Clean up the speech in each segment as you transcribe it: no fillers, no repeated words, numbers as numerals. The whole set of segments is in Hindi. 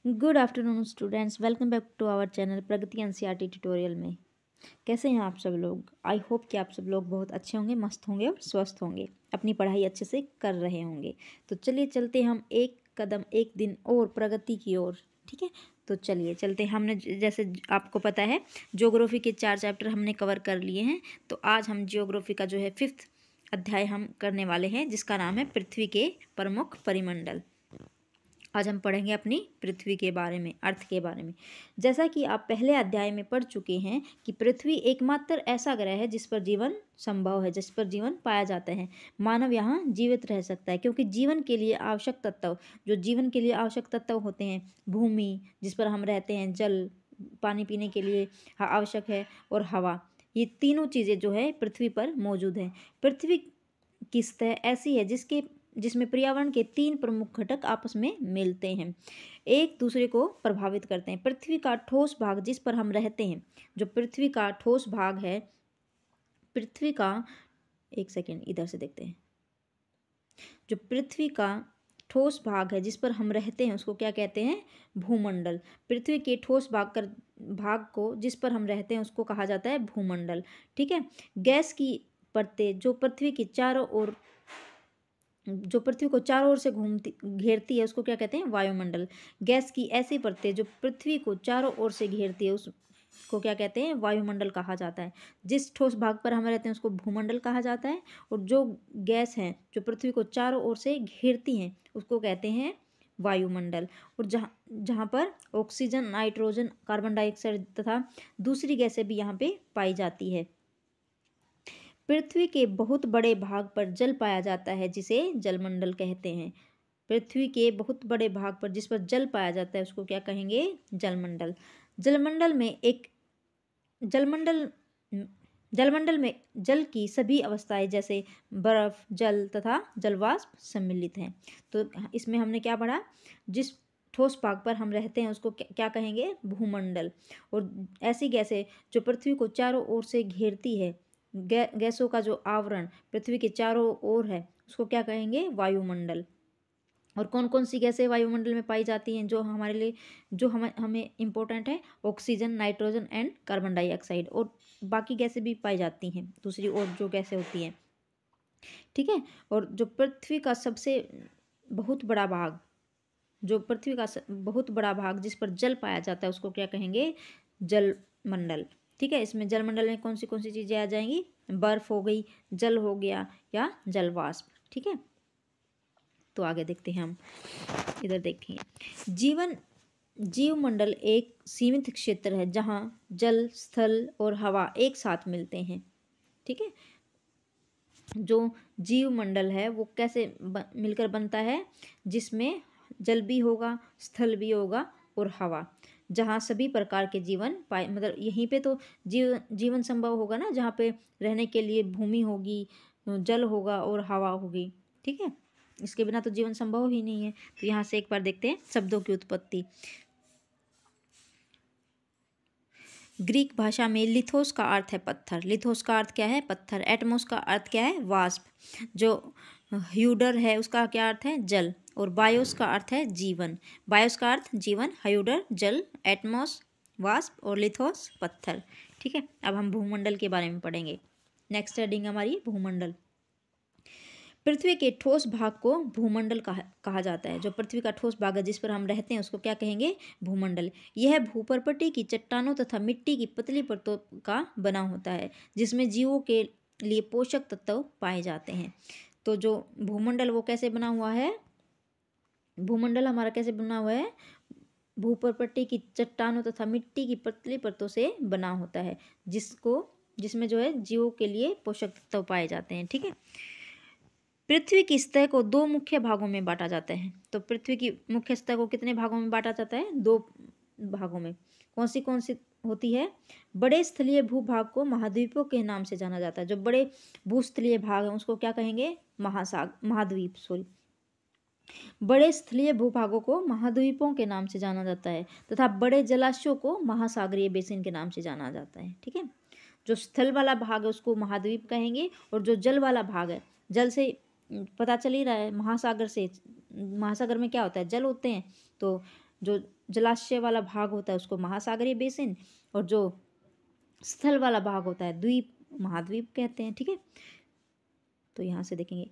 Good afternoon students, welcome back to our channel Pragati NCERT tutorial में। कैसे हैं आप सब लोग? आई होप कि आप सब लोग बहुत अच्छे होंगे, मस्त होंगे और स्वस्थ होंगे, अपनी पढ़ाई अच्छे से कर रहे होंगे। तो चलिए चलते हम एक कदम एक दिन और प्रगति की ओर। ठीक है, तो चलिए चलते हैं। हमने जैसे आपको पता है ज्योग्राफी के 4 चैप्टर हमने कवर कर लिए हैं। तो आज हम ज्योग्राफी का जो है 5th अध्याय हम करने वाले हैं, जिसका नाम है पृथ्वी के प्रमुख परिमंडल। आज हम पढ़ेंगे अपनी पृथ्वी के बारे में, अर्थ के बारे में। जैसा कि आप पहले अध्याय में पढ़ चुके हैं कि पृथ्वी एकमात्र ऐसा ग्रह है जिस पर जीवन संभव है, जिस पर जीवन पाया जाता है। मानव यहाँ जीवित रह सकता है क्योंकि जीवन के लिए आवश्यक तत्व, जो जीवन के लिए आवश्यक तत्व होते हैं, भूमि जिस पर हम रहते हैं, जल पानी पीने के लिए आवश्यक है, और हवा, ये तीनों चीज़ें जो है पृथ्वी पर मौजूद हैं। पृथ्वी की सतह ऐसी है जिसमें पर्यावरण के 3 प्रमुख घटक आपस में मिलते हैं, एक दूसरे को प्रभावित करते हैं। पृथ्वी का ठोस भाग जिस पर हम रहते हैं, जो पृथ्वी का ठोस भाग है, पृथ्वी का, एक सेकेंड इधर से देखते हैं, जो पृथ्वी का ठोस भाग है जिस पर हम रहते हैं उसको क्या कहते हैं? भूमंडल। पृथ्वी के ठोस भाग को जिस पर हम रहते हैं उसको कहा जाता है भूमंडल। ठीक है। गैस की परतें जो पृथ्वी को चारों ओर से घेरती है उसको क्या कहते हैं? वायुमंडल। गैस की ऐसी परतें जो पृथ्वी को चारों ओर से घेरती है उसको क्या कहते हैं? वायुमंडल कहा जाता है। जिस ठोस भाग पर हम रहते हैं उसको भूमंडल कहा जाता है, और जो गैस हैं जो पृथ्वी को चारों ओर से घेरती हैं उसको कहते हैं वायुमंडल। और जहाँ पर ऑक्सीजन, नाइट्रोजन, कार्बन डाइऑक्साइड तथा दूसरी गैसें भी यहाँ पे पाई जाती है। पृथ्वी के बहुत बड़े भाग पर जल पाया जाता है जिसे जलमंडल कहते हैं। पृथ्वी के बहुत बड़े भाग पर जिस पर जल पाया जाता है उसको क्या कहेंगे? जलमंडल। जलमंडल में जल की सभी अवस्थाएं जैसे बर्फ, जल तथा जलवाष्प सम्मिलित हैं। तो इसमें हमने क्या पढ़ा? जिस ठोस भाग पर हम रहते हैं उसको क्या कहेंगे? भूमंडल। और ऐसी गैसें जो पृथ्वी को चारों ओर से घेरती है, गैसों का जो आवरण पृथ्वी के चारों ओर है उसको क्या कहेंगे? वायुमंडल। और कौन कौन सी गैसें वायुमंडल में पाई जाती हैं जो हमारे लिए, जो हमें इम्पोर्टेंट है? Oxygen, nitrogen and carbon dioxide. और बाकी गैसें भी पाई जाती हैं दूसरी और जो गैसें होती हैं। ठीक है। और जो पृथ्वी का सबसे बहुत बड़ा भाग, जिस पर जल पाया जाता है उसको क्या कहेंगे? जलमंडल। ठीक है। इसमें जलमंडल में कौन सी चीज़ें आ जाएंगी? बर्फ हो गई, जल हो गया, या जलवाष्प। ठीक है। तो आगे देखते हैं हम, इधर देखेंगे। जीवमंडल एक सीमित क्षेत्र है जहाँ जल, स्थल और हवा एक साथ मिलते हैं। ठीक है। जो जीवमंडल है वो कैसे मिलकर बनता है? जिसमें जल भी होगा, स्थल भी होगा और हवा, जहाँ सभी प्रकार के जीवन पाए, मतलब यहीं पे तो जीवन संभव होगा ना, जहाँ पे रहने के लिए भूमि होगी, जल होगा और हवा होगी। ठीक है। इसके बिना तो जीवन संभव ही नहीं है। तो यहाँ से एक बार देखते हैं शब्दों की उत्पत्ति। ग्रीक भाषा में लिथोस का अर्थ है पत्थर। लिथोस का अर्थ क्या है? पत्थर। एटमोस का अर्थ क्या है? वाष्प। जो ह्यूडर है उसका क्या अर्थ है? जल। और बायोस का अर्थ है जीवन। बायोस का अर्थ जीवन, ह्यूडर जल, एटमोस वाष्प, और लिथोस पत्थर। ठीक है। अब हम भूमंडल के बारे में पढ़ेंगे। नेक्स्ट हेडिंग हमारी भूमंडल। पृथ्वी के ठोस भाग को भूमंडल कहा जाता है। जो पृथ्वी का ठोस भाग है जिस पर हम रहते हैं उसको क्या कहेंगे? भूमंडल। यह भूपर्पटी की चट्टानों तथा मिट्टी की पतली परतों का बना होता है जिसमें जीवों के लिए पोषक तत्व पाए जाते हैं। तो जो भूमंडल वो कैसे बना हुआ है? भूमंडल हमारा कैसे बना हुआ है? भूपर्पटी की चट्टानों तथा मिट्टी की पतली परतों से बना होता है, जिसमें जो है जीवों के लिए पोषक तत्व पाए जाते हैं। ठीक है। पृथ्वी की सतह को 2 मुख्य भागों में बांटा जाता है। तो पृथ्वी की मुख्य सतह को कितने भागों में बांटा जाता है? 2 भागों में। कौन सी होती है? बड़े स्थलीय भूभाग को महाद्वीपों के नाम से जाना जाता है। जो बड़े भूस्थलीय भाग हैं उसको क्या कहेंगे? महाद्वीप, सॉरी। बड़े स्थलीय भूभागों को महाद्वीपों के नाम से जाना जाता है तथा बड़े जलाशयों को महासागरीय बेसिन के नाम से जाना जाता है। ठीक है। जो स्थल वाला भाग है उसको महाद्वीप कहेंगे, और जो जल वाला भाग है, जल से पता चल ही रहा है, महासागर में क्या होता है? जल होते हैं। तो जो जलाशय वाला भाग होता है उसको महासागरीय बेसिन, और जो स्थल वाला भाग होता है द्वीप, महाद्वीप कहते हैं। ठीक है, तो यहाँ से देखेंगे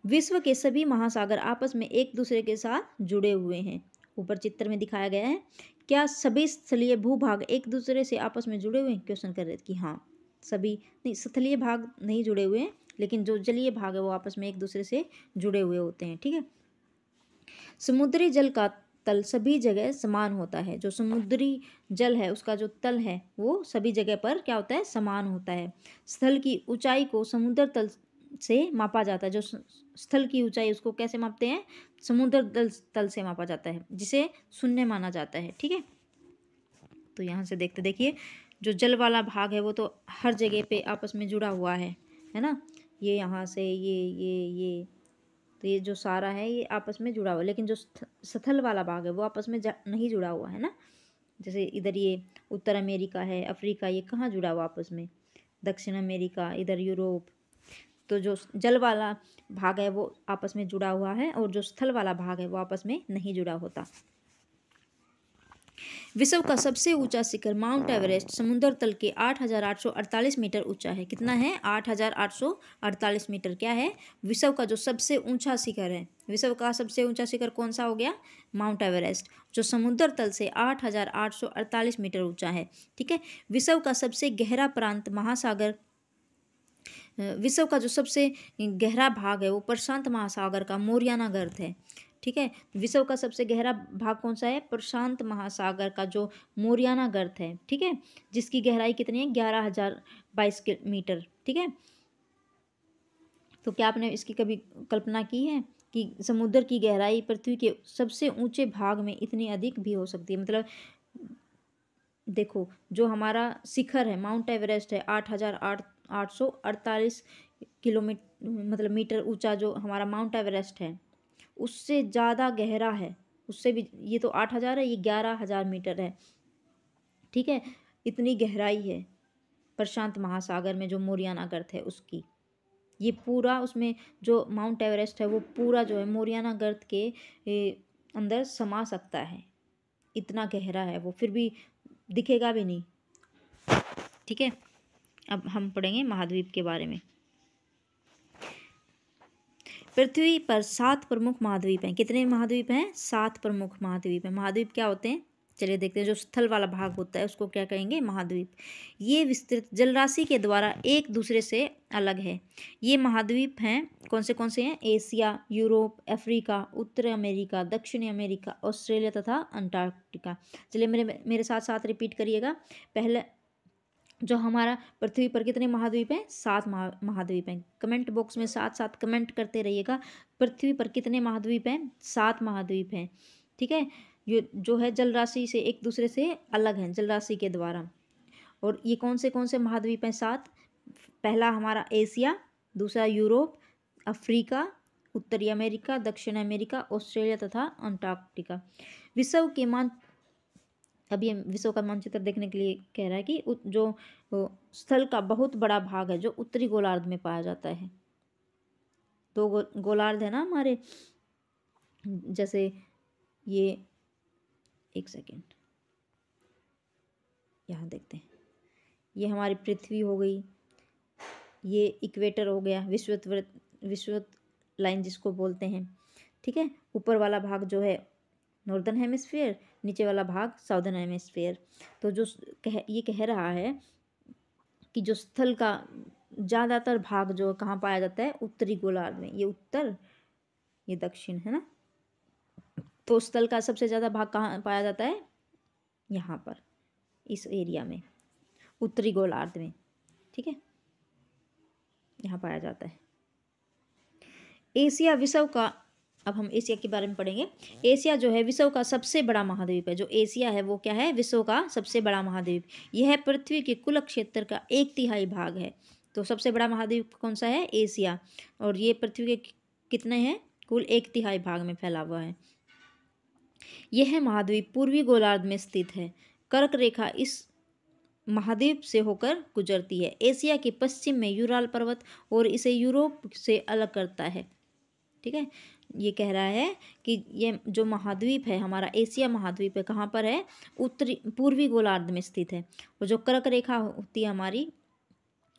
विश्व के सभी महासागर आपस में एक दूसरे के साथ जुड़े हुए हैं। ऊपर चित्र में दिखाया गया है। क्या सभी स्थलीय भूभाग एक दूसरे से आपस में जुड़े हुए हैं? क्वेश्चन कर रहे थे कि हाँ, सभी नहीं, स्थलीय भाग नहीं जुड़े हुए हैं, लेकिन जो जलीय भाग है वो आपस में एक दूसरे से जुड़े हुए होते हैं। ठीक है, समुद्री जल का तल सभी जगह समान होता है। जो समुद्री जल है उसका जो तल है वो सभी जगह पर क्या होता है? समान होता है। स्थल की ऊंचाई को समुद्र तल से मापा जाता है। जो स्थल की ऊंचाई उसको कैसे मापते हैं? समुद्र तल से मापा जाता है, जिसे शून्य माना जाता है। ठीक है, तो यहाँ से देखिए जो जल वाला भाग है वो तो हर जगह पे आपस में जुड़ा हुआ है ना। ये यहाँ से ये तो ये जो सारा है ये आपस में जुड़ा हुआ है, लेकिन जो स्थल वाला भाग है वो आपस में नहीं जुड़ा हुआ है ना। जैसे इधर ये उत्तर अमेरिका है, अफ्रीका, ये कहाँ जुड़ा हुआ आपस में? दक्षिण अमेरिका, इधर यूरोप। तो जो जल वाला भाग है वो आपस में जुड़ा हुआ है, और जो स्थल वाला भाग है वो आपस में नहीं जुड़ा होता। विश्व का सबसे ऊंचा शिखर माउंट एवरेस्ट समुद्र तल के 8,848 मीटर ऊंचा है। कितना है? 8,848 मीटर। क्या है? विश्व का जो सबसे ऊंचा शिखर है। विश्व का सबसे ऊंचा शिखर कौन सा हो गया? माउंट एवरेस्ट, जो समुद्र तल से 8,848 मीटर ऊंचा है। ठीक है, विश्व का सबसे गहरा प्रांत महासागर, विश्व का जो सबसे गहरा भाग है वो प्रशांत महासागर का मोरियाना गर्त है। ठीक है, विश्व का सबसे गहरा भाग कौन सा है? प्रशांत महासागर का जो मोरियाना गर्त है। ठीक है, जिसकी गहराई कितनी है? 11,022 मीटर। ठीक है, तो क्या आपने इसकी कभी कल्पना की है कि समुद्र की गहराई पृथ्वी के सबसे ऊंचे भाग में इतनी अधिक भी हो सकती है? मतलब देखो, जो हमारा शिखर है माउंट एवरेस्ट है 8,848 किलोमीटर मतलब मीटर ऊंचा, जो हमारा माउंट एवरेस्ट है उससे ज़्यादा गहरा है, उससे भी। ये तो 8,000 है, ये 11,000 मीटर है। ठीक है, इतनी गहराई है प्रशांत महासागर में जो मोरियाना गर्त है उसकी। ये पूरा उसमें जो माउंट एवरेस्ट है वो पूरा जो है मोरियाना गर्त के अंदर समा सकता है। इतना गहरा है वो, फिर भी दिखेगा भी नहीं। ठीक है, अब हम पढ़ेंगे महाद्वीप के बारे में। पृथ्वी पर 7 प्रमुख महाद्वीप हैं। कितने महाद्वीप हैं? 7 प्रमुख महाद्वीप हैं। महाद्वीप क्या होते हैं? चलिए देखते हैं। जो स्थल वाला भाग होता है उसको क्या कहेंगे? महाद्वीप। ये विस्तृत जलराशि के द्वारा एक दूसरे से अलग है। ये महाद्वीप हैं कौन से हैं? एशिया, यूरोप, अफ्रीका, उत्तर अमेरिका, दक्षिणी अमेरिका, ऑस्ट्रेलिया तथा अंटार्कटिका। चलिए मेरे साथ साथ रिपीट करिएगा। पहले जो हमारा पृथ्वी पर कितने महाद्वीप हैं? 7 महाद्वीप हैं। कमेंट बॉक्स में साथ साथ कमेंट करते रहिएगा। पृथ्वी पर कितने महाद्वीप हैं? 7 महाद्वीप हैं। ठीक है, ये जो है जल राशि से एक दूसरे से अलग हैं, जल राशि के द्वारा। और ये कौन से महाद्वीप हैं? 7। पहला हमारा एशिया, दूसरा यूरोप, अफ्रीका, उत्तरी अमेरिका, दक्षिण अमेरिका, ऑस्ट्रेलिया तथा अंटार्कटिका। विश्व के अब ये विश्व का मानचित्र देखने के लिए कह रहा है कि जो स्थल का बहुत बड़ा भाग है जो उत्तरी गोलार्ध में पाया जाता है। दो गोलार्ध है ना हमारे, जैसे ये, एक सेकेंड यहाँ देखते हैं। ये हमारी पृथ्वी हो गई, ये इक्वेटर हो गया, विषुवत लाइन जिसको बोलते हैं। ठीक है, ऊपर वाला भाग जो है नॉर्दर्न हेमिस्फीयर, नीचे वाला भाग साउदर्न हेमिस्फीयर। तो जो ये कह रहा है कि जो स्थल का ज़्यादातर भाग जो कहाँ पाया जाता है? उत्तरी गोलार्ध में। ये उत्तर, ये दक्षिण है ना। तो स्थल का सबसे ज़्यादा भाग कहाँ पाया जाता है? यहाँ पर, इस एरिया में, उत्तरी गोलार्ध में। ठीक है, यहाँ पाया जाता है। एशिया विश्व का, अब हम एशिया के बारे में पढ़ेंगे। एशिया जो है विश्व का सबसे बड़ा महाद्वीप है। जो एशिया है वो क्या है? विश्व का सबसे बड़ा महाद्वीप। यह पृथ्वी के कुल क्षेत्र का 1/3 भाग है। तो सबसे बड़ा महाद्वीप कौन सा है? एशिया। और ये पृथ्वी के कितने हैं? कुल 1/3 भाग में फैला हुआ है। यह महाद्वीप पूर्वी गोलार्ध में स्थित है। कर्क रेखा इस महाद्वीप से होकर गुजरती है। एशिया के पश्चिम में यूराल पर्वत और इसे यूरोप से अलग करता है। ठीक है, ये कह रहा है कि ये जो महाद्वीप है हमारा एशिया महाद्वीप है कहाँ पर है, उत्तरी पूर्वी गोलार्ध में स्थित है। और जो कर्क रेखा होती है हमारी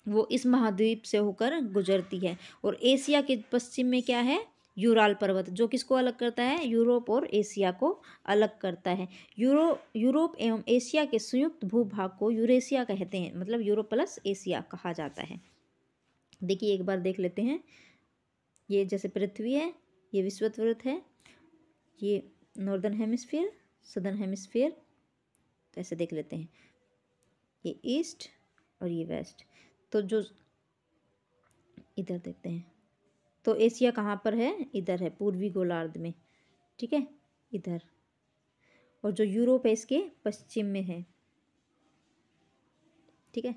वो इस महाद्वीप से होकर गुजरती है। और एशिया के पश्चिम में क्या है, यूराल पर्वत, जो किसको अलग करता है, यूरोप और एशिया को अलग करता है। यूरोप एवं एशिया के संयुक्त भूभाग को यूरेशिया कहते हैं, मतलब यूरोप प्लस एशिया कहा जाता है। देखिए एक बार देख लेते हैं, ये जैसे पृथ्वी है, ये विषुवत है, ये नॉर्दर्न हेमिस्फीयर, सदर्न हेमिस्फीयर, तो ऐसे देख लेते हैं, ये ईस्ट और ये वेस्ट। तो जो इधर देखते हैं, तो एशिया कहाँ पर है, इधर है पूर्वी गोलार्ध में, ठीक है, इधर। और जो यूरोप है इसके पश्चिम में है, ठीक है,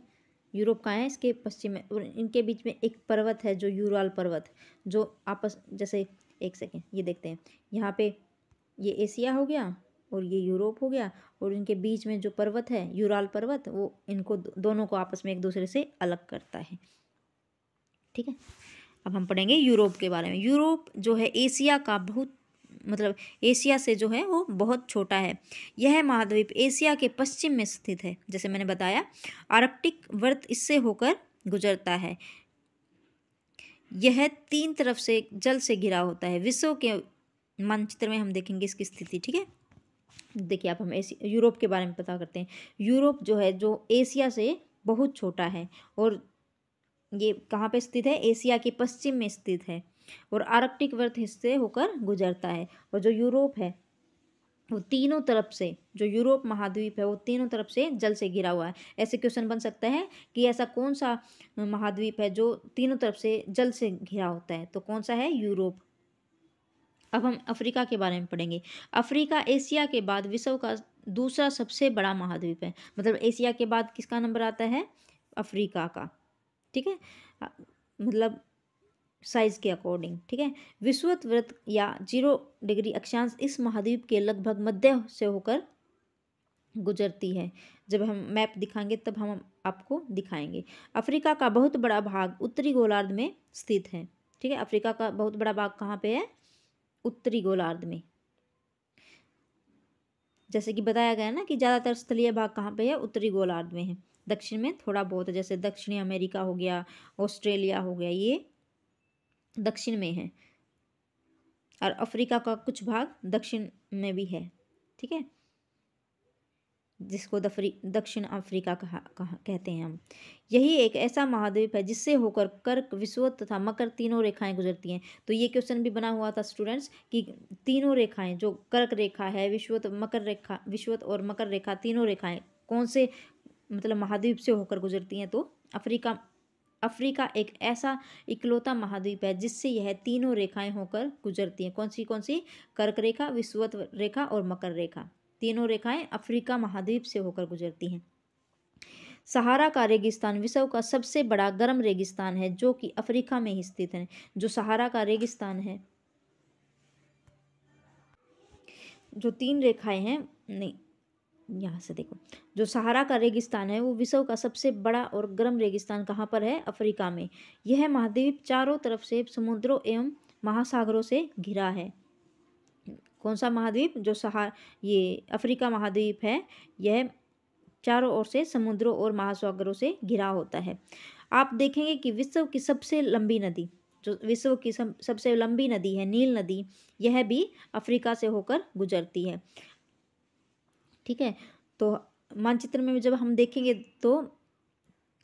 यूरोप कहाँ है, इसके पश्चिम में। और इनके बीच में एक पर्वत है जो यूराल पर्वत, जो आपस जैसे, एक सेकेंड ये देखते हैं, यहाँ पे ये एशिया हो गया और ये यूरोप हो गया, और इनके बीच में जो पर्वत है यूराल पर्वत, वो इनको दोनों को आपस में एक दूसरे से अलग करता है, ठीक है। अब हम पढ़ेंगे यूरोप के बारे में। यूरोप जो है एशिया का बहुत, मतलब एशिया से जो है वो बहुत छोटा है। यह महाद्वीप एशिया के पश्चिम में स्थित है, जैसे मैंने बताया। आर्कटिक वर्त इससे होकर गुजरता है। यह 3 तरफ से जल से घिरा होता है। विश्व के मानचित्र में हम देखेंगे इसकी स्थिति, ठीक है। देखिए, अब हम यूरोप के बारे में पता करते हैं। यूरोप जो है, जो एशिया से बहुत छोटा है, और ये कहाँ पे स्थित है, एशिया के पश्चिम में स्थित है, और आर्कटिक वर्त हिस्से होकर गुजरता है। और जो यूरोप है वो तीनों तरफ से, जो यूरोप महाद्वीप है वो तीनों तरफ से जल से घिरा हुआ है। ऐसे क्वेश्चन बन सकता है कि ऐसा कौन सा महाद्वीप है जो तीनों तरफ से जल से घिरा होता है, तो कौन सा है, यूरोप। अब हम अफ्रीका के बारे में पढ़ेंगे। अफ्रीका एशिया के बाद विश्व का दूसरा सबसे बड़ा महाद्वीप है, मतलब एशिया के बाद किसका नंबर आता है, अफ्रीका का, ठीक है, मतलब साइज के अकॉर्डिंग, ठीक है। विषुवत वृत्त या 0 डिग्री अक्षांश इस महाद्वीप के लगभग मध्य से होकर गुजरती है। जब हम मैप दिखाएंगे तब हम आपको दिखाएंगे। अफ्रीका का बहुत बड़ा भाग उत्तरी गोलार्ध में स्थित है, ठीक है। अफ्रीका का बहुत बड़ा भाग कहाँ पे है, उत्तरी गोलार्ध में। जैसे कि बताया गया ना कि ज़्यादातर स्थलीय भाग कहाँ पे है, उत्तरी गोलार्ध में है। दक्षिण में थोड़ा बहुत है, जैसे दक्षिणी अमेरिका हो गया, ऑस्ट्रेलिया हो गया, ये दक्षिण में है। और अफ्रीका का कुछ भाग दक्षिण में भी है, ठीक है, जिसको दक्षिण अफ्रीका कहते हैं हम। यही एक ऐसा महाद्वीप है जिससे होकर कर्क, विषुवत तथा मकर तीनों रेखाएं गुजरती हैं। तो ये क्वेश्चन भी बना हुआ था स्टूडेंट्स कि तीनों रेखाएं, जो कर्क रेखा है, विषुवत और मकर रेखा, तीनों रेखाएं कौन से मतलब महाद्वीप से होकर गुजरती हैं, तो अफ्रीका एक ऐसा इकलौता महाद्वीप है जिससे यह तीनों रेखाएं होकर गुजरती हैं। कौन सी, कर्क रेखा, विषुवत रेखा और मकर रेखा, तीनों रेखाएं अफ्रीका महाद्वीप से होकर गुजरती हैं। सहारा का रेगिस्तान विश्व का सबसे बड़ा गर्म रेगिस्तान है जो कि अफ्रीका में ही स्थित है। जो सहारा का रेगिस्तान है, जो 3 रेखाएं हैं, नहीं, यहाँ से देखो, जो सहारा का रेगिस्तान है वो विश्व का सबसे बड़ा और गर्म रेगिस्तान कहाँ पर है, अफ्रीका में। यह महाद्वीप चारों तरफ से समुद्रों एवं महासागरों से घिरा है। कौन सा महाद्वीप, जो ये अफ्रीका महाद्वीप है, यह चारों ओर से समुद्रों और महासागरों से घिरा होता है। आप देखेंगे कि विश्व की सबसे लंबी नदी, जो विश्व की सबसे लंबी नदी है, नील नदी, यह भी अफ्रीका से होकर गुजरती है, ठीक है। तो मानचित्र में जब हम देखेंगे तो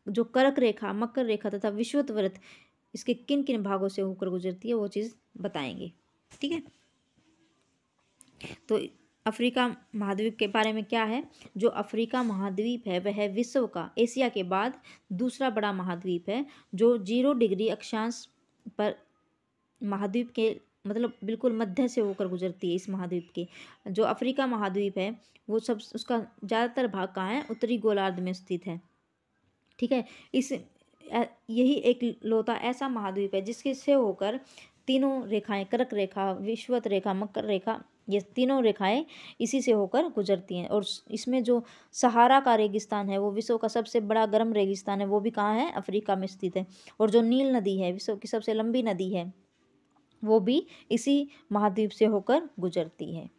जो कर्क रेखा, मकर रेखा तथा विषुवत वृत्त, इसके किन किन भागों से होकर गुजरती है वो चीज़ बताएंगे, ठीक है। तो अफ्रीका महाद्वीप के बारे में क्या है, जो अफ्रीका महाद्वीप है वह विश्व का एशिया के बाद दूसरा बड़ा महाद्वीप है, जो 0 डिग्री अक्षांश पर महाद्वीप के मतलब बिल्कुल मध्य से होकर गुजरती है। इस महाद्वीप के, जो अफ्रीका महाद्वीप है वो सब, उसका ज़्यादातर भाग कहाँ है, उत्तरी गोलार्ध में स्थित है, ठीक है। यही एक लौता ऐसा महाद्वीप है जिसके से होकर तीनों रेखाएं, कर्क रेखा, विषुवत रेखा, मकर रेखा, ये तीनों रेखाएं इसी से होकर गुजरती हैं। और इसमें जो सहारा का रेगिस्तान है वो विश्व का सबसे बड़ा गर्म रेगिस्तान है, वो भी कहाँ है, अफ्रीका में स्थित है। और जो नील नदी है, विश्व की सबसे लंबी नदी है, वो भी इसी महाद्वीप से होकर गुजरती है।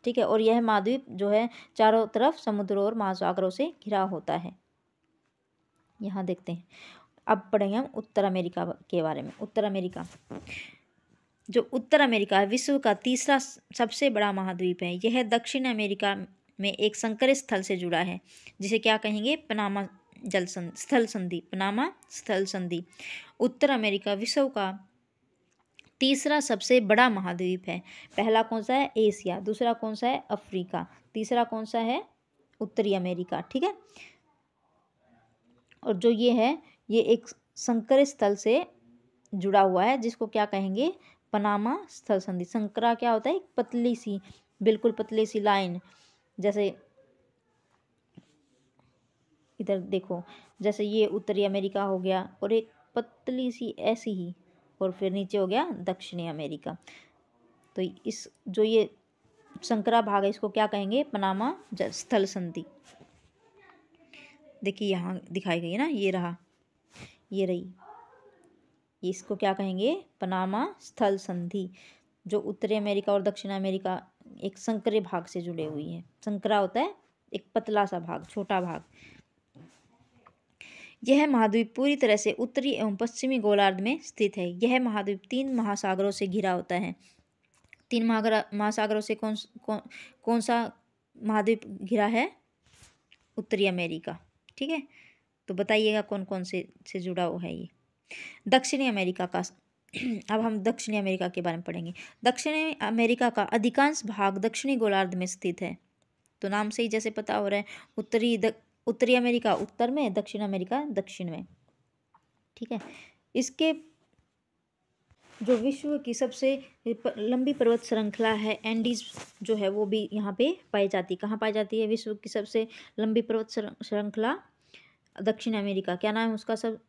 ठीक है, और यह महाद्वीप जो है चारों तरफ समुद्रों और महासागरों से घिरा होता है। यहाँ देखते हैं, अब पढ़ेंगे हम उत्तर अमेरिका के बारे में। उत्तर अमेरिका, जो उत्तर अमेरिका है विश्व का तीसरा सबसे बड़ा महाद्वीप है। यह दक्षिण अमेरिका में एक संकर स्थल से जुड़ा है, जिसे क्या कहेंगे, पनामा स्थल संधि, पनामा स्थल संधि। उत्तर अमेरिका विश्व का तीसरा सबसे बड़ा महाद्वीप है। पहला कौन सा है, एशिया। दूसरा कौन सा है, अफ्रीका। तीसरा कौन सा है, उत्तरी अमेरिका। ठीक है, और जो ये है, ये एक संकर स्थल से जुड़ा हुआ है, जिसको क्या कहेंगे, पनामा स्थल संधि। संकरा क्या होता है, एक पतली सी, बिल्कुल पतली सी लाइन, जैसे इधर देखो, जैसे ये उत्तरी अमेरिका हो गया और एक पतली सी ऐसी ही, और फिर नीचे हो गया दक्षिणी अमेरिका। तो इस जो ये संकरा भाग है, इसको क्या कहेंगे, पनामा स्थल संधि। देखिए यहाँ दिखाई गई है ना, ये रहा, ये रही, इसको क्या कहेंगे, पनामा स्थल संधि, जो उत्तरी अमेरिका और दक्षिण अमेरिका एक संकरे भाग से जुड़े हुई है। संकरा होता है एक पतला सा भाग, छोटा भाग। यह महाद्वीप पूरी तरह से उत्तरी एवं पश्चिमी गोलार्ध में स्थित है। यह महाद्वीप 3 महासागरों से घिरा होता है। 3 महासागरों से कौन सा महाद्वीप घिरा है, उत्तरी अमेरिका। ठीक है, तो बताइएगा कौन कौन से जुड़ा हुआ है ये। दक्षिणी अमेरिका का अब हम दक्षिणी अमेरिका के बारे में पढ़ेंगे। दक्षिणी अमेरिका का अधिकांश भाग दक्षिणी गोलार्ध में स्थित है। तो नाम से ही जैसे पता हो रहा है, उत्तरी अमेरिका उत्तर में, दक्षिण अमेरिका दक्षिण में। ठीक है, इसके जो विश्व की सबसे लंबी पर्वत श्रृंखला है एंडीज, जो है वो भी यहाँ पे पाई जाती है। कहाँ पाई जाती है विश्व की सबसे लंबी पर्वत श्रृंखला, दक्षिण अमेरिका। क्या नाम है उसका, सब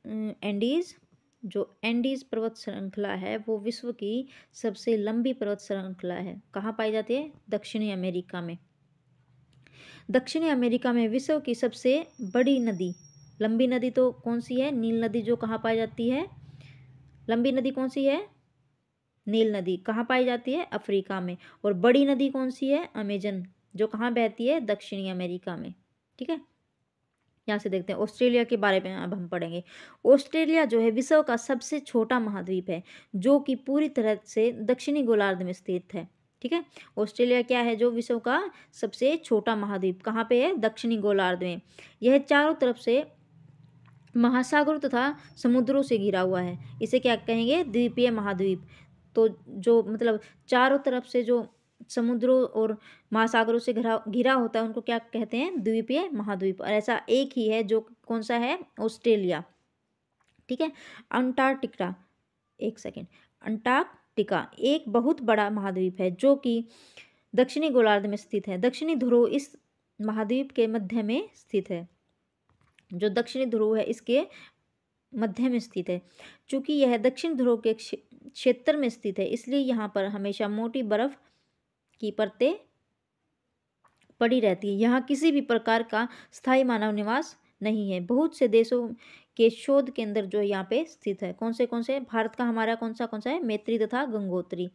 एंडीज। जो एंडीज पर्वत श्रृंखला है वो विश्व की सबसे लंबी पर्वत श्रृंखला है। कहाँ पाई जाती है, दक्षिणी अमेरिका में। दक्षिणी अमेरिका में विश्व की सबसे बड़ी नदी, लंबी नदी तो कौन सी है, नील नदी, जो कहाँ पाई जाती है, लंबी नदी कौन सी है, नील नदी। कहाँ पाई जाती है, अफ्रीका में। और बड़ी नदी कौन सी है, अमेजन, जो कहाँ बहती है, दक्षिणी अमेरिका में। ठीक है, यहाँ से देखते हैं ऑस्ट्रेलिया के बारे में अब हम पढ़ेंगे। ऑस्ट्रेलिया जो है विश्व का सबसे छोटा महाद्वीप है, जो कि पूरी तरह से दक्षिणी गोलार्ध में स्थित है। ठीक है, ऑस्ट्रेलिया क्या है, जो विश्व का सबसे छोटा महाद्वीप कहाँ पे है, दक्षिणी गोलार्ध में। यह चारों तरफ से महासागरों तथा समुद्रों से घिरा हुआ है। इसे क्या कहेंगे, द्वीपीय महाद्वीप। तो जो मतलब चारों तरफ से जो समुद्रों और महासागरों से घिरा होता है, उनको क्या कहते हैं, द्वीपीय महाद्वीप। और ऐसा एक ही है, जो कौन सा है, ऑस्ट्रेलिया। ठीक है, अंटार्कटिका, एक सेकेंड, अंटार्कटिका एक बहुत बड़ा महाद्वीप है, जो कि दक्षिणी गोलार्ध में स्थित है। दक्षिणी ध्रुव इस महाद्वीप के मध्य में स्थित है। जो दक्षिणी ध्रुव है इसके मध्य में स्थित है। चूंकि यह दक्षिण ध्रुव के क्षेत्र में स्थित है, इसलिए यहाँ पर हमेशा मोटी बर्फ की परतें पड़ी रहती है। यहाँ किसी भी प्रकार का स्थायी मानव निवास नहीं है। बहुत से देशों के शोध केंद्र जो यहाँ पे स्थित है। कौन से, भारत का हमारा कौन सा है, मैत्री तथा गंगोत्री।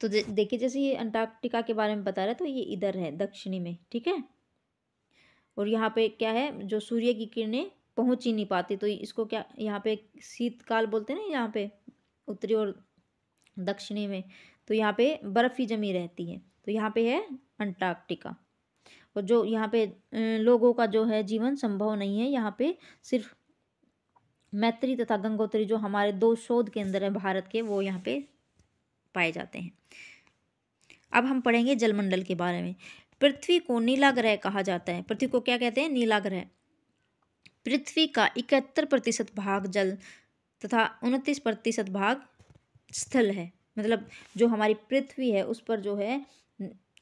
तो देखिए, जैसे ये अंटार्कटिका के बारे में बता रहे, तो ये इधर है दक्षिणी में। ठीक है, और यहाँ पे क्या है, जो सूर्य की किरणें पहुंच ही नहीं पाती, तो इसको क्या यहाँ पे शीतकाल बोलते हैं ना, यहाँ पे उत्तरी और दक्षिणी में। तो यहाँ पे बर्फ ही जमी रहती है। तो यहाँ पे है अंटार्कटिका। और जो यहाँ पे लोगों का जो है जीवन संभव नहीं है। यहाँ पे सिर्फ मैत्री तथा गंगोत्री, जो हमारे 2 शोध केंद्र हैं भारत के, वो यहाँ पे पाए जाते हैं। अब हम पढ़ेंगे जलमंडल के बारे में। पृथ्वी को नीला ग्रह कहा जाता है। पृथ्वी को क्या कहते हैं, नीला ग्रह। पृथ्वी का 71% भाग जल तथा 29% भाग स्थल है। मतलब जो हमारी पृथ्वी है उस पर जो है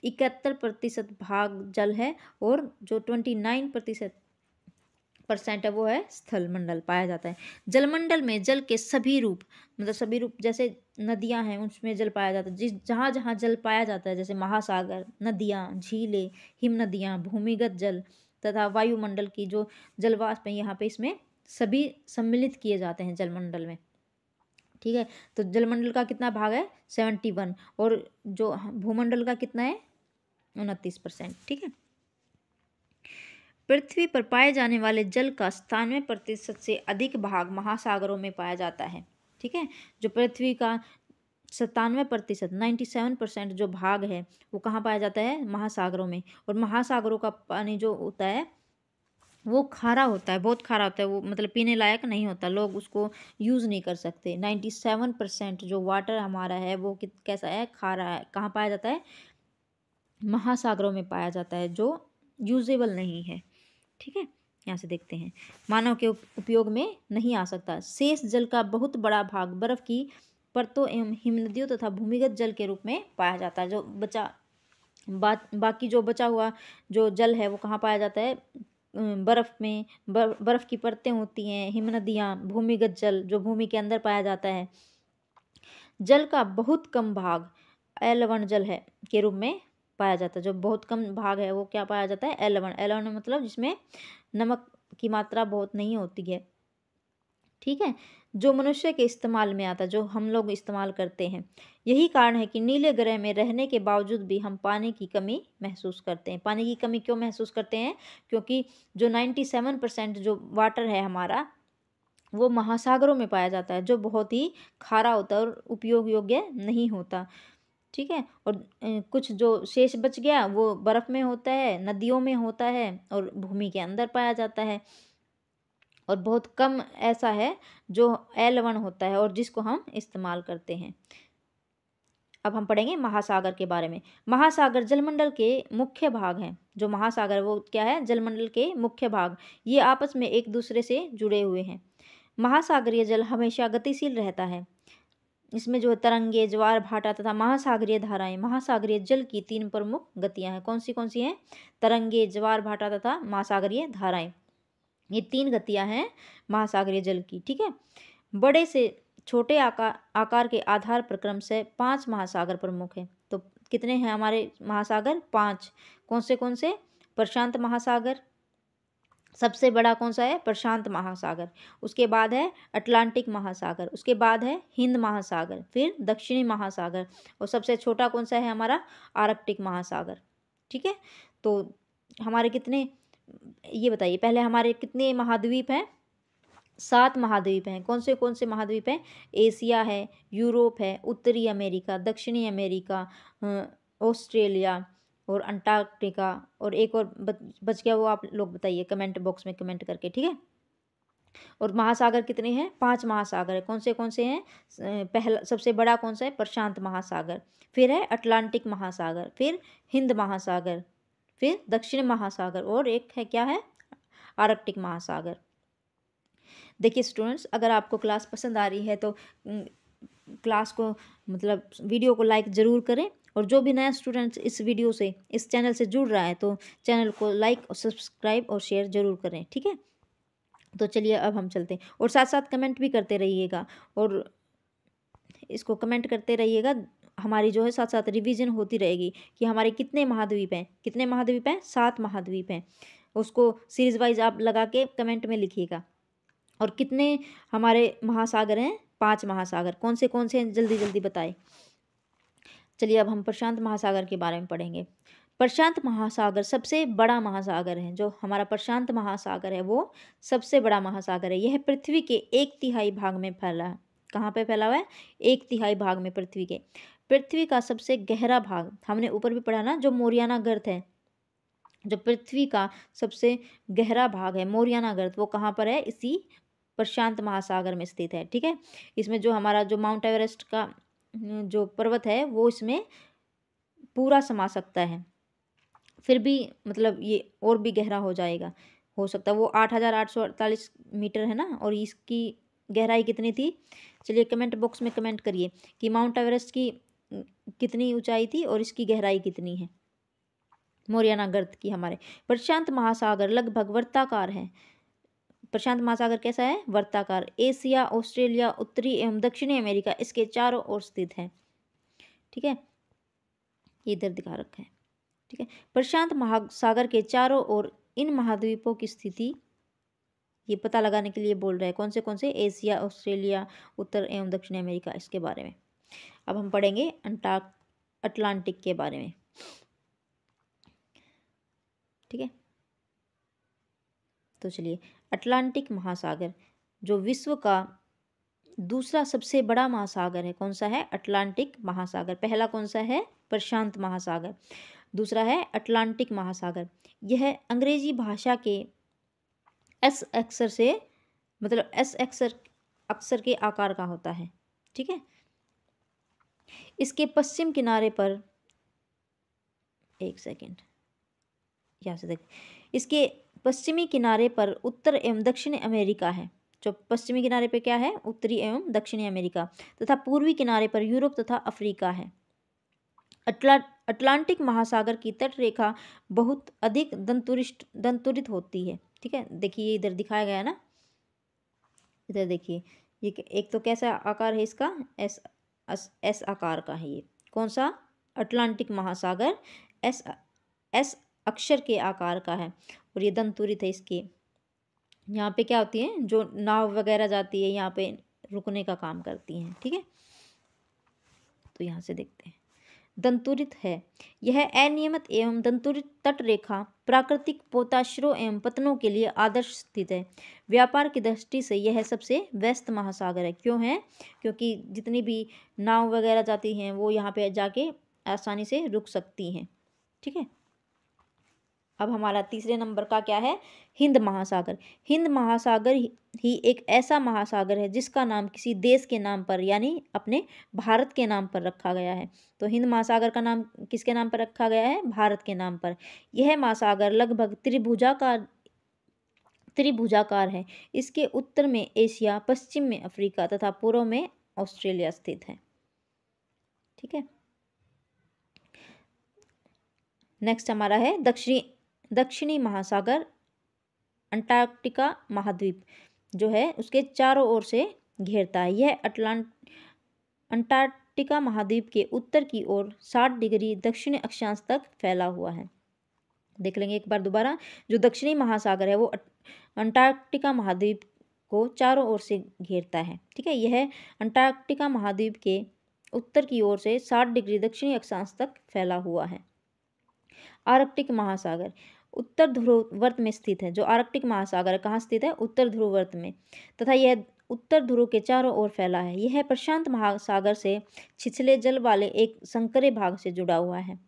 71% भाग जल है, और जो 29% है वो है स्थल मंडल पाया जाता है। जलमंडल में जल के सभी रूप, मतलब सभी रूप, जैसे नदियां हैं उसमें जल पाया जाता है। जहाँ जहाँ जल पाया जाता है, जैसे महासागर, नदियाँ, झीलें, हिम नदियाँ, भूमिगत जल तथा वायुमंडल की जो जलवाष्प है, यहाँ पे इसमें सभी सम्मिलित किए जाते हैं जलमंडल में। ठीक है। तो जलमंडल का कितना भाग है 71, और जो भूमंडल का कितना है 29%। ठीक है। पृथ्वी पर पाए जाने वाले जल का 97% से अधिक भाग महासागरों में पाया जाता है। ठीक है। जो पृथ्वी का 97%, 97% जो भाग है वो कहाँ पाया जाता है, महासागरों में। और महासागरों का पानी जो होता है वो खारा होता है, बहुत खारा होता है, वो मतलब पीने लायक नहीं होता, लोग उसको यूज़ नहीं कर सकते। 97% जो वाटर हमारा है वो कैसा है, खारा है। कहाँ पाया जाता है, महासागरों में पाया जाता है, जो यूजेबल नहीं है। ठीक है। यहाँ से देखते हैं, मानव के उपयोग में नहीं आ सकता। शेष जल का बहुत बड़ा भाग बर्फ की परतों एवं हिमनदियों तथा भूमिगत जल के रूप में पाया जाता है। जो बाकी जो बचा हुआ जो जल है वो कहाँ पाया जाता है, बर्फ में, बर्फ की परतें होती हैं, हिमनदियाँ, भूमिगत जल जो भूमि के अंदर पाया जाता है। जल का बहुत कम भाग अलवण जल है के रूप में पाया जाता है। जो बहुत कम भाग है वो क्या पाया जाता है, अलवण। अलवण मतलब जिसमें नमक की मात्रा बहुत नहीं होती है। ठीक है। जो मनुष्य के इस्तेमाल में आता है, जो हम लोग इस्तेमाल करते हैं। यही कारण है कि नीले ग्रह में रहने के बावजूद भी हम पानी की कमी महसूस करते हैं। पानी की कमी क्यों महसूस करते हैं, क्योंकि जो 97% जो वाटर है हमारा वो महासागरों में पाया जाता है, जो बहुत ही खारा होता है और उपयोग योग्य नहीं होता। ठीक है। और कुछ जो शेष बच गया वो बर्फ़ में होता है, नदियों में होता है और भूमि के अंदर पाया जाता है। और बहुत कम ऐसा है जो अलवण होता है और जिसको हम इस्तेमाल करते हैं। अब हम पढ़ेंगे महासागर के बारे में। महासागर जलमंडल के मुख्य भाग हैं। जो महासागर वो क्या है, जलमंडल के मुख्य भाग। ये आपस में एक दूसरे से जुड़े हुए हैं। महासागरीय जल हमेशा गतिशील रहता है। इसमें जो तरंगे, ज्वार भाटा तथा महासागरीय धाराएं। महासागरीय जल की 3 प्रमुख गतियां हैं। कौन सी हैं, तरंगे, ज्वार भाटा तथा महासागरीय धाराएं। ये 3 गतियां हैं महासागरीय जल की। ठीक है। बड़े से छोटे आकार के आधार पर क्रम से 5 महासागर प्रमुख हैं। तो कितने हैं हमारे महासागर, 5। कौन से, प्रशांत महासागर सबसे बड़ा कौन सा है, प्रशांत महासागर। उसके बाद है अटलांटिक महासागर, उसके बाद है हिंद महासागर, फिर दक्षिणी महासागर, और सबसे छोटा कौन सा है हमारा, आर्कटिक महासागर। ठीक है। तो हमारे कितने, ये बताइए पहले, हमारे कितने महाद्वीप हैं, 7 महाद्वीप हैं। कौन से महाद्वीप हैं, एशिया है, यूरोप है, उत्तरी अमेरिका, दक्षिणी अमेरिका, ऑस्ट्रेलिया और अंटार्कटिका, और एक और बच गया, वो आप लोग बताइए कमेंट बॉक्स में कमेंट करके। ठीक है। और महासागर कितने हैं, 5 महासागर है। कौन से हैं, पहला सबसे बड़ा कौन सा है, प्रशांत महासागर, फिर है अटलांटिक महासागर, फिर हिंद महासागर, फिर दक्षिण महासागर, और एक है क्या है, आर्कटिक महासागर। देखिए स्टूडेंट्स, अगर आपको क्लास पसंद आ रही है तो क्लास को मतलब वीडियो को लाइक ज़रूर करें, और जो भी नया स्टूडेंट्स इस वीडियो से, इस चैनल से जुड़ रहा है तो चैनल को लाइक और सब्सक्राइब और शेयर ज़रूर करें। ठीक है। तो चलिए अब हम चलते हैं, और साथ साथ कमेंट भी करते रहिएगा, और इसको कमेंट करते रहिएगा। हमारी जो है साथ साथ रिवीजन होती रहेगी कि हमारे कितने महाद्वीप हैं, 7 महाद्वीप हैं। उसको सीरीज वाइज आप लगा के कमेंट में लिखिएगा। और कितने हमारे महासागर हैं, 5 महासागर। कौन से हैं, जल्दी जल्दी बताएं। चलिए अब हम प्रशांत महासागर के बारे में पढ़ेंगे। प्रशांत महासागर सबसे बड़ा महासागर है। जो हमारा प्रशांत महासागर है वो सबसे बड़ा महासागर है। यह पृथ्वी के 1/3 भाग में फैला है। कहाँ पे फैला हुआ है, 1/3 भाग में पृथ्वी के। पृथ्वी का सबसे गहरा भाग, हमने ऊपर भी पढ़ा ना, जो मोरियाना गर्त है, जो पृथ्वी का सबसे गहरा भाग है मोरियाना गर्त, वो कहाँ पर है, इसी प्रशांत महासागर में स्थित है। ठीक है। इसमें जो हमारा जो माउंट एवरेस्ट का जो पर्वत है वो इसमें पूरा समा सकता है। फिर भी मतलब ये और भी गहरा हो जाएगा, हो सकता है। वो 8,848 मीटर है ना, और इसकी गहराई कितनी थी, चलिए कमेंट बॉक्स में कमेंट करिए कि माउंट एवरेस्ट की कितनी ऊंचाई थी और इसकी गहराई कितनी है, मोरियाना गर्त की। हमारे प्रशांत महासागर लगभग वर्ताकार है। प्रशांत महासागर कैसा है, वर्ताकार। एशिया, ऑस्ट्रेलिया, उत्तरी एवं दक्षिणी अमेरिका इसके चारों ओर स्थित है। ठीक है। इधर दिखा रखा है। ठीक है। प्रशांत महासागर के चारों ओर इन महाद्वीपों की स्थिति ये पता लगाने के लिए बोल रहे हैं कौन से एशिया, ऑस्ट्रेलिया, उत्तर एवं दक्षिण अमेरिका, इसके बारे में। अब हम पढ़ेंगे अटलांटिक के बारे में। ठीक है, तो चलिए, अटलांटिक महासागर जो विश्व का दूसरा सबसे बड़ा महासागर है, कौन सा है? अटलांटिक महासागर। पहला कौन सा है? प्रशांत महासागर। दूसरा है अटलांटिक महासागर। यह अंग्रेजी भाषा के एस अक्षर से, मतलब एस अक्षर के आकार का होता है। ठीक है, इसके पश्चिम किनारे पर, एक सेकेंड, यहाँ से देख, इसके पश्चिमी किनारे पर उत्तर एवं दक्षिण अमेरिका है। जो पश्चिमी किनारे पे क्या है? उत्तरी एवं दक्षिणी अमेरिका, तथा पूर्वी किनारे पर यूरोप तथा अफ्रीका है। अटलांटिक महासागर की तट रेखा बहुत अधिक दंतुरित होती है। ठीक है, देखिए इधर दिखाया गया है ना, इधर देखिए, ये एक तो कैसा आकार है इसका? एस आकार का है ये। कौन सा? अटलांटिक महासागर एस अक्षर के आकार का है, और ये दंतुरित है। इसके यहाँ पे क्या होती है, जो नाव वगैरह जाती है यहाँ पे रुकने का काम करती हैं। ठीक है, तो यहाँ से देखते हैं, दंतुरित है। यह अनियमित एवं दंतुरित तट रेखा प्राकृतिक पोताश्रों एवं पतनों के लिए आदर्श स्थित है। व्यापार की दृष्टि से यह सबसे व्यस्त महासागर है। क्यों है? क्योंकि जितनी भी नाव वगैरह जाती हैं वो यहाँ पे जाके आसानी से रुक सकती हैं। ठीक है, अब हमारा तीसरे नंबर का क्या है? हिंद महासागर। हिंद महासागर ही एक ऐसा महासागर है जिसका नाम किसी देश के नाम पर, यानी अपने भारत के नाम पर रखा गया है। तो हिंद महासागर का नाम किसके नाम पर रखा गया है? भारत के नाम पर। यह महासागर लगभग त्रिभुजाकार है। इसके उत्तर में एशिया, पश्चिम में अफ्रीका तथा पूर्व में ऑस्ट्रेलिया स्थित है। ठीक है, नेक्स्ट हमारा है दक्षिणी महासागर। अंटार्कटिका महाद्वीप जो है उसके चारों ओर से घेरता है। यह अंटार्कटिका महाद्वीप के उत्तर की ओर 60 डिग्री दक्षिण अक्षांश तक फैला हुआ है। देख लेंगे एक बार दोबारा, जो दक्षिणी महासागर है वो अंटार्कटिका महाद्वीप को चारों ओर से घेरता है। ठीक है, यह अंटार्कटिका महाद्वीप के उत्तर की ओर से 60 डिग्री दक्षिणी अक्षांश तक फैला हुआ है। आर्कटिक महासागर उत्तर ध्रुववर्त में स्थित है। जो आर्कटिक महासागर कहाँ स्थित है? उत्तर ध्रुववर्त में, तथा यह उत्तर ध्रुव के चारों ओर फैला है। यह प्रशांत महासागर से छिछले जल वाले एक संकरे भाग से जुड़ा हुआ है।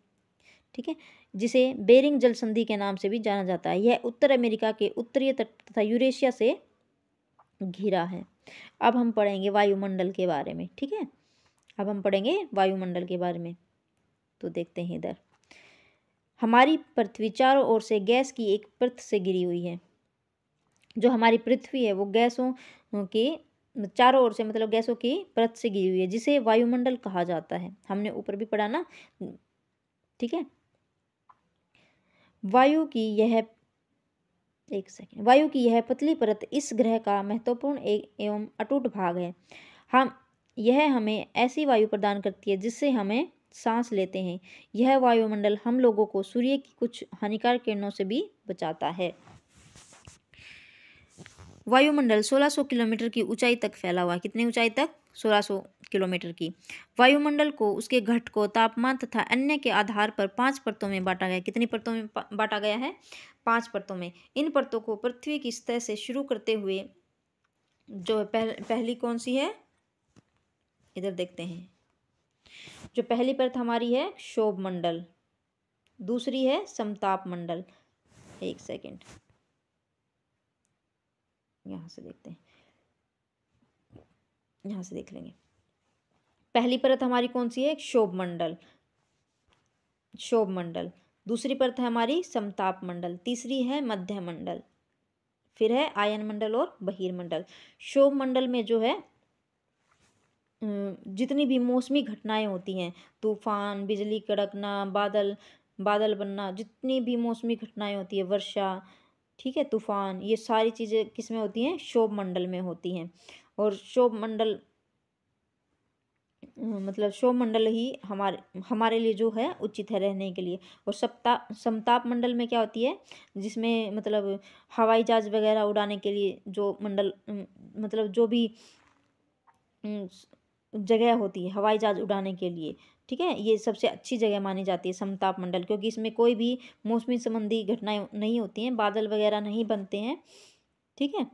ठीक है, जिसे बेरिंग जल संधि के नाम से भी जाना जाता है। यह उत्तर अमेरिका के उत्तरीय तट तथा यूरेशिया से घिरा है। अब हम पढ़ेंगे वायुमंडल के बारे में। ठीक है, अब हम पढ़ेंगे वायुमंडल के बारे में। तो देखते हैं इधर, हमारी पृथ्वी चारों ओर से गैस की एक परत से घिरी हुई है। जो हमारी पृथ्वी है वो गैसों के चारों ओर से, मतलब गैसों की परत से घिरी हुई है, जिसे वायुमंडल कहा जाता है। हमने ऊपर भी पढ़ा ना। ठीक है, वायु की यह पतली परत इस ग्रह का महत्वपूर्ण एवं अटूट भाग है। यह हमें ऐसी वायु प्रदान करती है जिससे हमें सांस लेते हैं। यह वायुमंडल हम लोगों को सूर्य की कुछ हानिकारक किरणों से भी बचाता है। वायुमंडल 1600 किलोमीटर की ऊंचाई तक फैला हुआ है। कितनी ऊंचाई तक? 1600 किलोमीटर की। वायुमंडल को, उसके घटकों, तापमान तथा अन्य के आधार पर 5 परतों में बांटा गया है। कितनी परतों में बांटा गया है? 5 परतों में। इन परतों को पृथ्वी की सतह से शुरू करते हुए, जो पहली कौन सी है, इधर देखते हैं। जो पहली परत हमारी है क्षोभ मंडल, दूसरी है समताप मंडल। एक सेकेंड, यहाँ से देखते हैं, यहाँ से देख लेंगे। पहली परत हमारी कौन सी है? क्षोभ मंडल। दूसरी परत है हमारी समताप मंडल। तीसरी है मध्य मंडल। फिर है आयन मंडल और बहिर्मंडल। क्षोभ मंडल में जो है जितनी भी मौसमी घटनाएं होती हैं, तूफान, बिजली कड़कना, बादल बनना, जितनी भी मौसमी घटनाएं होती है, वर्षा, ठीक है, तूफान, ये सारी चीज़ें किस में होती हैं? क्षोभ मंडल में होती हैं। और क्षोभ मंडल मतलब सौरमंडल ही हमारे लिए जो है उचित है रहने के लिए। और समताप मंडल में क्या होती है, जिसमें मतलब हवाई जहाज वगैरह उड़ाने के लिए जो मंडल मतलब जो भी जगह होती है हवाई जहाज उड़ाने के लिए, ठीक है, ये सबसे अच्छी जगह मानी जाती है समताप मंडल, क्योंकि इसमें कोई भी मौसमी संबंधी घटनाएं नहीं होती हैं, बादल वगैरह नहीं बनते हैं, ठीक है।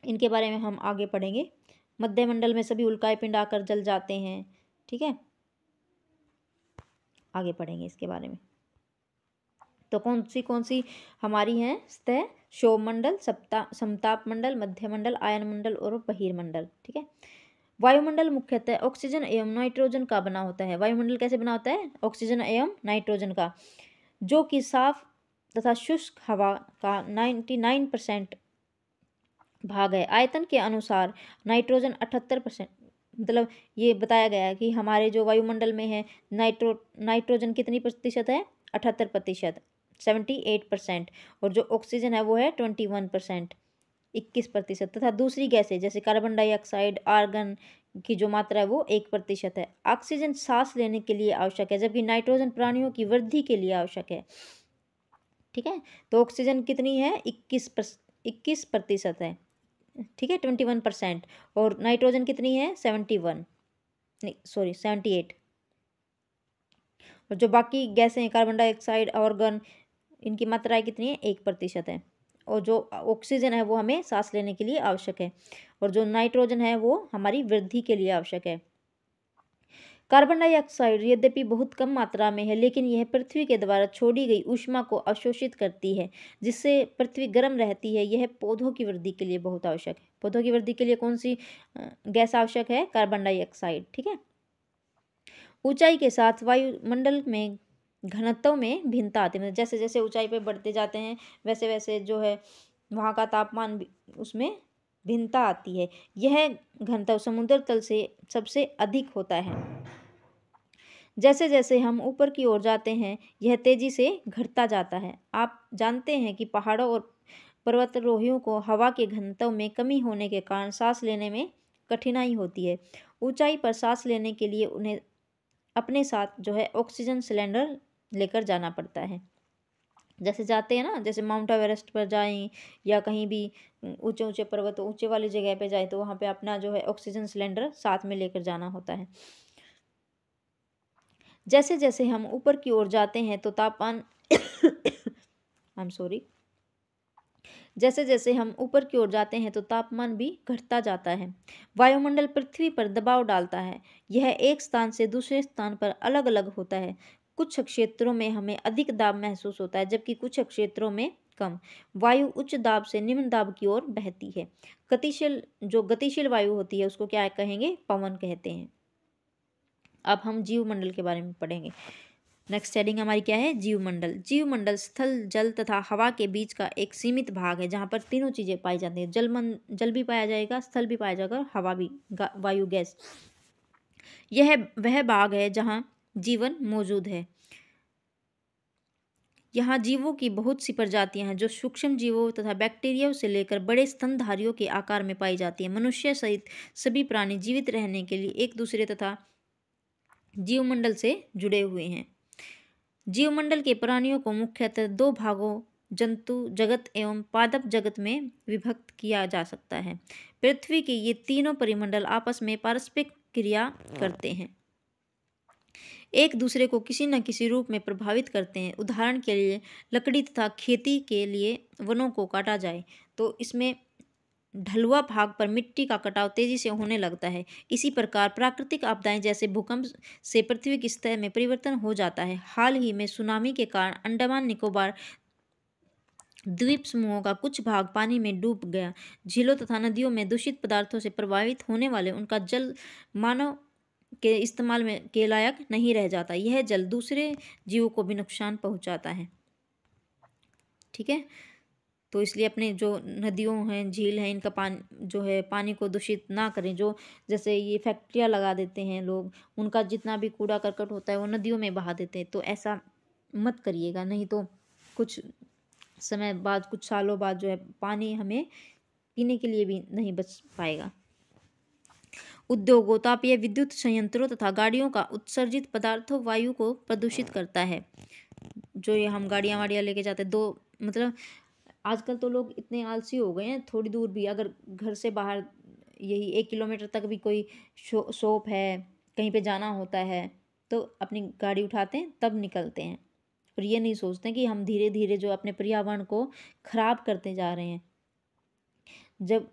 इनके बारे में हम आगे पढ़ेंगे। मध्य मंडल में सभी उल्काएं पिंड आकर जल जाते हैं, ठीक है, आगे पढ़ेंगे इसके बारे में। तो कौन सी हमारी हैं सतह, क्षोभमंडल, समताप मंडल, मध्य मंडल, आयन मंडल और बहिर्मंडल, ठीक है। वायुमंडल मुख्यतः ऑक्सीजन एवं नाइट्रोजन का बना होता है। वायुमंडल कैसे बना होता है, ऑक्सीजन एवं नाइट्रोजन का, जो कि साफ तथा शुष्क हवा का 99% भाग है। आयतन के अनुसार नाइट्रोजन 78%, मतलब ये बताया गया है कि हमारे जो वायुमंडल में है नाइट्रोजन कितनी प्रतिशत है, 78%, 78%, और जो ऑक्सीजन है वो है 21%, 21%, तथा दूसरी गैसें जैसे कार्बन डाइऑक्साइड, आर्गन की जो मात्रा है वो 1% है। ऑक्सीजन सांस लेने के लिए आवश्यक है, जबकि नाइट्रोजन प्राणियों की वृद्धि के लिए आवश्यक है, ठीक है। तो ऑक्सीजन कितनी है, 21% है, ठीक है, 21%, और नाइट्रोजन कितनी है, 71, नहीं सॉरी 78, और जो बाकी गैसें हैं कार्बन डाइऑक्साइड, ऑर्गन, इनकी मात्राएं कितनी है, 1% है। और जो ऑक्सीजन है वो हमें सांस लेने के लिए आवश्यक है, और जो नाइट्रोजन है वो हमारी वृद्धि के लिए आवश्यक है। कार्बन डाइऑक्साइड यद्यपि बहुत कम मात्रा में है, लेकिन यह पृथ्वी के द्वारा छोड़ी गई ऊष्मा को अवशोषित करती है, जिससे पृथ्वी गर्म रहती है। यह पौधों की वृद्धि के लिए बहुत आवश्यक है। पौधों की वृद्धि के लिए कौन सी गैस आवश्यक है, कार्बन डाइऑक्साइड, ठीक है। ऊंचाई के साथ वायुमंडल में घनत्व में भिन्नता आती है, मतलब जैसे जैसे ऊंचाई पे बढ़ते जाते हैं वैसे वैसे जो है वहाँ का तापमान उसमें भिन्नता आती है। यह घनत्व समुद्र तल से सबसे अधिक होता है। जैसे जैसे हम ऊपर की ओर जाते हैं यह तेजी से घटता जाता है। आप जानते हैं कि पहाड़ों और पर्वतारोहियों को हवा के घनत्व में कमी होने के कारण सांस लेने में कठिनाई होती है। ऊंचाई पर सांस लेने के लिए उन्हें अपने साथ जो है ऑक्सीजन सिलेंडर लेकर जाना पड़ता है। जैसे जाते हैं ना, जैसे माउंट एवरेस्ट पर जाएं या कहीं भी ऊंचे ऊंचे पर्वत ऊंचे वाली जगह पे जाए तो वहाँ पे अपना जो है ऑक्सीजन सिलेंडर साथ में लेकर जाना होता है। जैसे जैसे हम ऊपर की ओर जाते हैं तो तापमान आई एम सॉरी जैसे जैसे हम ऊपर की ओर जाते हैं तो तापमान भी घटता जाता है। वायुमंडल पृथ्वी पर दबाव डालता है। यह एक स्थान से दूसरे स्थान पर अलग अलग होता है। कुछ क्षेत्रों में हमें अधिक दाब महसूस होता है, जबकि कुछ क्षेत्रों में कम। वायु उच्च दाब से निम्न दाब की ओर बहती है। गतिशील वायु होती है उसको क्या कहेंगे, पवन कहते हैं। अब हम जीवमंडल के बारे में पढ़ेंगे। नेक्स्ट हेडिंग हमारी क्या है, जीवमंडल। जीवमंडल स्थल, जल तथा हवा के बीच का एक सीमित भाग है जहाँ पर तीनों चीज़ें पाई जाती हैं। जल भी पाया जाएगा, स्थल भी पाया जाएगा, हवा भी, वायु गैस। यह वह भाग है जहाँ जीवन मौजूद है। यहाँ जीवों की बहुत सी प्रजातियां हैं जो सूक्ष्म जीवों तथा बैक्टीरिया से लेकर बड़े स्तनधारियों के आकार में पाई जाती हैं। मनुष्य सहित सभी प्राणी जीवित रहने के लिए एक दूसरे तथा जीवमंडल से जुड़े हुए हैं। जीवमंडल के प्राणियों को मुख्यतः दो भागों, जंतु जगत एवं पादप जगत में विभक्त किया जा सकता है। पृथ्वी के ये तीनों परिमंडल आपस में पारस्परिक क्रिया करते हैं, एक दूसरे को किसी न किसी रूप में प्रभावित करते हैं। उदाहरण के लिए लकड़ी तथा खेती के लिए वनों को काटा जाए तो इसमें ढलुआ भाग पर मिट्टी का कटाव तेजी से होने लगता है। इसी प्रकार प्राकृतिक आपदाएं जैसे भूकंप से पृथ्वी की सतह में परिवर्तन हो जाता है। हाल ही में सुनामी के कारण अंडमान निकोबार द्वीप समूहों का कुछ भाग पानी में डूब गया। झीलों तथा नदियों में दूषित पदार्थों से प्रभावित होने वाले उनका जल मानव के इस्तेमाल में के लायक नहीं रह जाता। यह जल दूसरे जीवों को भी नुकसान पहुंचाता है, ठीक है। तो इसलिए अपने जो नदियों हैं, झील हैं, इनका पानी जो है पानी को दूषित ना करें। जो जैसे ये फैक्ट्रियाँ लगा देते हैं लोग, उनका जितना भी कूड़ा करकट होता है वो नदियों में बहा देते हैं, तो ऐसा मत करिएगा, नहीं तो कुछ समय बाद, कुछ सालों बाद जो है पानी हमें पीने के लिए भी नहीं बच पाएगा। उद्योगों, तापीय विद्युत संयंत्रों तथा गाड़ियों का उत्सर्जित पदार्थों वायु को प्रदूषित करता है। जो ये हम गाड़ियाँ वाड़ियाँ लेके जाते हैं, दो मतलब आजकल तो लोग इतने आलसी हो गए हैं, थोड़ी दूर भी अगर घर से बाहर यही 1 किलोमीटर तक भी कोई शॉप है, कहीं पे जाना होता है, तो अपनी गाड़ी उठाते हैं तब निकलते हैं। और ये नहीं सोचते कि हम धीरे धीरे जो अपने पर्यावरण को खराब करते जा रहे हैं। जब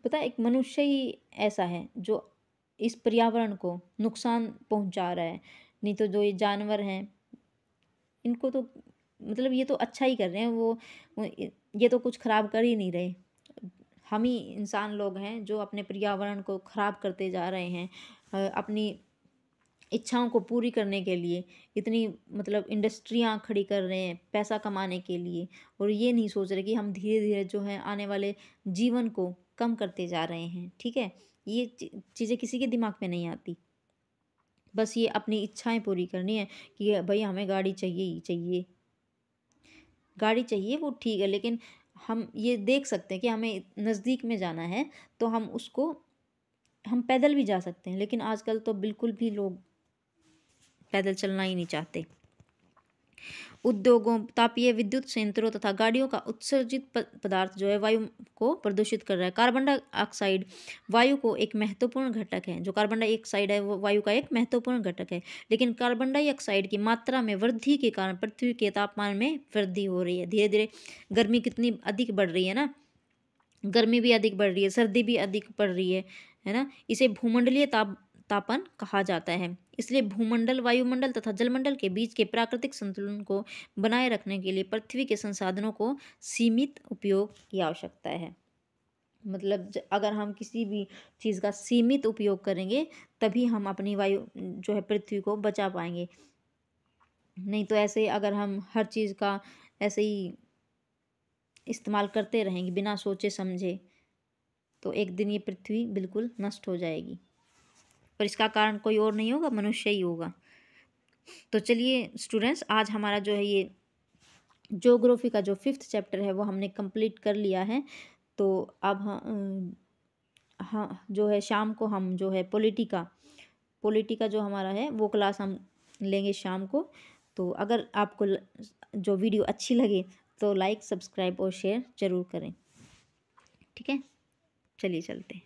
पता है, एक मनुष्य ही ऐसा है जो इस पर्यावरण को नुकसान पहुंचा रहा है, नहीं तो जो ये जानवर हैं इनको तो मतलब ये तो अच्छा ही कर रहे हैं, ये तो कुछ खराब कर ही नहीं रहे। हम ही इंसान लोग हैं जो अपने पर्यावरण को खराब करते जा रहे हैं। अपनी इच्छाओं को पूरी करने के लिए इतनी मतलब इंडस्ट्रियां खड़ी कर रहे हैं पैसा कमाने के लिए, और ये नहीं सोच रहे कि हम धीरे धीरे जो है आने वाले जीवन को कम करते जा रहे हैं। ठीक है, ये चीज़ें किसी के दिमाग में नहीं आती। बस ये अपनी इच्छाएं पूरी करनी है कि भाई हमें गाड़ी चाहिए ही चाहिए। गाड़ी चाहिए वो ठीक है, लेकिन हम ये देख सकते हैं कि हमें नज़दीक में जाना है तो हम पैदल भी जा सकते हैं, लेकिन आजकल तो बिल्कुल भी लोग पैदल चलना ही नहीं चाहते। उद्योगों, तापीय विद्युत संयंत्रों तथा गाड़ियों का उत्सर्जित पदार्थ जो है वायु को प्रदूषित कर रहा है। कार्बन डाइऑक्साइड वायु को एक महत्वपूर्ण घटक है। जो कार्बन डाइऑक्साइड है वो वायु का एक महत्वपूर्ण घटक है, लेकिन कार्बन डाइऑक्साइड की मात्रा में वृद्धि के कारण पृथ्वी के तापमान में वृद्धि हो रही है। धीरे धीरे गर्मी कितनी अधिक बढ़ रही है ना, गर्मी भी अधिक बढ़ रही है, सर्दी भी अधिक बढ़ रही है ना। इसे भूमंडलीय तापन कहा जाता है। इसलिए भूमंडल, वायुमंडल तथा जलमंडल के बीच के प्राकृतिक संतुलन को बनाए रखने के लिए पृथ्वी के संसाधनों को सीमित उपयोग की आवश्यकता है। मतलब अगर हम किसी भी चीज़ का सीमित उपयोग करेंगे तभी हम अपनी वायु जो है पृथ्वी को बचा पाएंगे। नहीं तो ऐसे अगर हम हर चीज़ का ऐसे ही इस्तेमाल करते रहेंगे बिना सोचे समझे, तो एक दिन ये पृथ्वी बिल्कुल नष्ट हो जाएगी। और इसका कारण कोई और नहीं होगा, मनुष्य ही होगा। तो चलिए स्टूडेंट्स, आज हमारा जो है ये ज्योग्राफी का जो 5th चैप्टर है वो हमने कंप्लीट कर लिया है। तो अब हाँ जो है शाम को हम जो है पॉलिटिका जो हमारा है वो क्लास हम लेंगे शाम को। तो अगर आपको जो वीडियो अच्छी लगे तो लाइक, सब्सक्राइब और शेयर ज़रूर करें। ठीक है, चलिए चलते हैं।